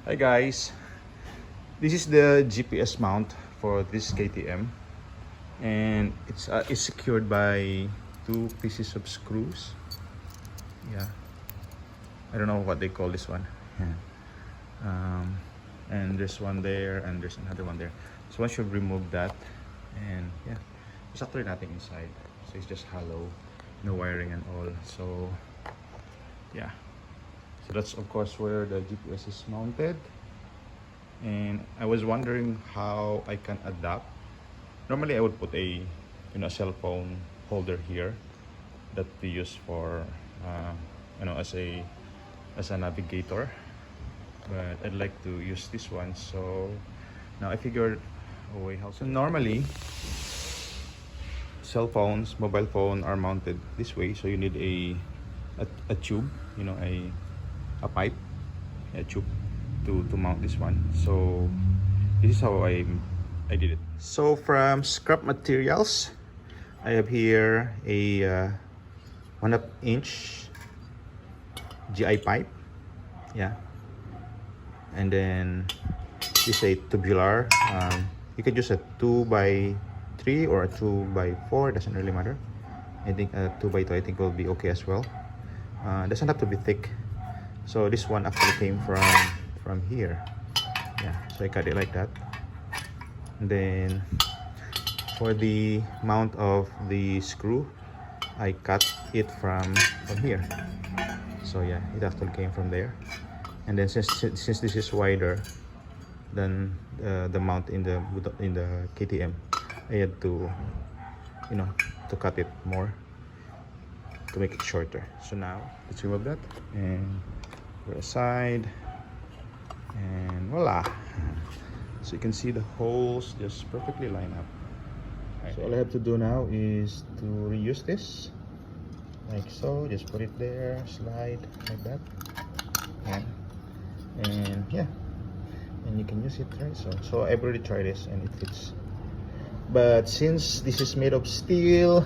Hi guys, this is the GPS mount for this KTM, and it's secured by two pieces of screws. Yeah, I don't know what they call this one. Yeah. And there's one there, and there's another one there. So once you remove that, and yeah, there's actually nothing inside. So it's just hollow, no wiring and all. So yeah, so that's of course where the GPS is mounted. And I was wondering how I can adapt. Normally I would put a cell phone holder here that we use for as a navigator, but I'd like to use this one. So now I figured a way how. So normally cell phones, mobile phone are mounted this way, so you need a tube, a pipe, a tube to mount this one. So this is how I did it. So from scrap materials, I have here a 1/2 inch GI pipe, yeah, and then this is a tubular. You can use a 2x3 or a 2x4, doesn't really matter. I think a 2x2 I think will be okay as well. Doesn't have to be thick. So this one actually came from here, yeah, so I cut it like that. And then for the mount of the screw, I cut it from here. So yeah, it actually came from there. And then since this is wider than the mount in the KTM, I had to to cut it more to make it shorter. So now let's remove that and put it aside, and voila. So you can see the holes just perfectly line up. Right. So all I have to do now is to reuse this like so. Just put it there, slide like that, and yeah, and you can use it, right? So I've already tried this and it fits, but since this is made of steel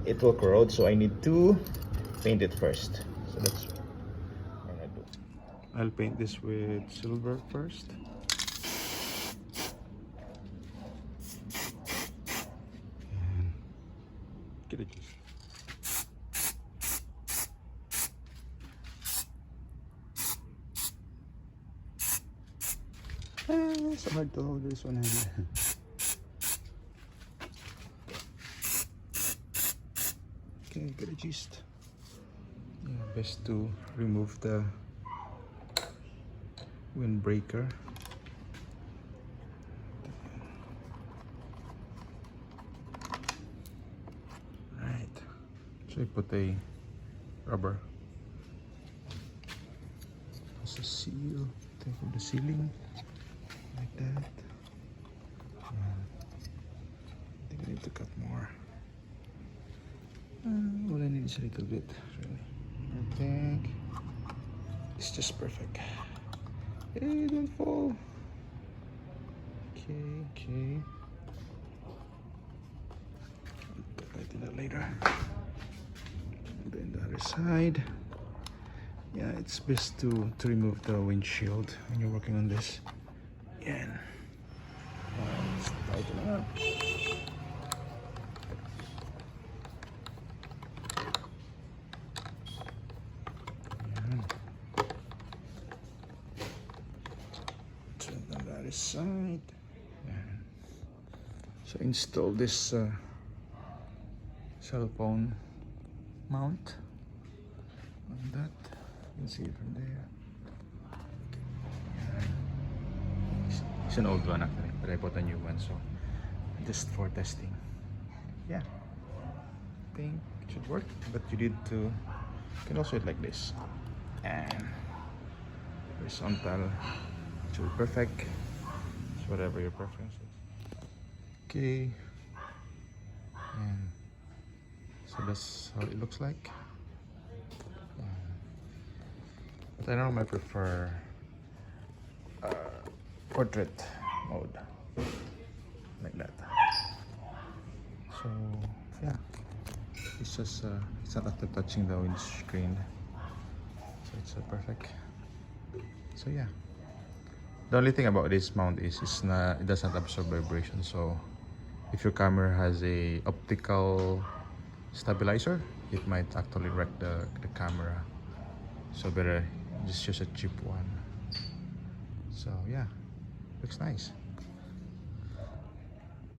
it will corrode, so I need to paint it first. So that's what I'm gonna do. I'll paint this with silver first. And get it. So hard to hold this one. Okay, get a gist. Yeah, best to remove the windbreaker. Right. So I put a rubber as a seal. Take of the sealing like that. I think I need to cut more. All I need is a little bit, really. I think it's just perfect. Hey, don't fall. Okay. I'll do that later. And then the other side. Yeah, it's best to remove the windshield when you're working on this. Yeah. Let's tighten it up. Turn on the other side. So install this cell phone mount on that. You can see it from there. It's an old one actually, but I bought a new one, so just for testing. Yeah, I think it should work, but you can also do it like this, and horizontal should be perfect. So whatever your preference is. Okay, and so that's how it looks like. But I normally prefer portrait mode, like that. So yeah, it's just it's not after touching the windscreen, so it's perfect. So yeah, The only thing about this mount is it does not absorb vibration. So if your camera has a optical stabilizer, it might actually wreck the camera. So better just use a cheap one. So yeah, looks nice.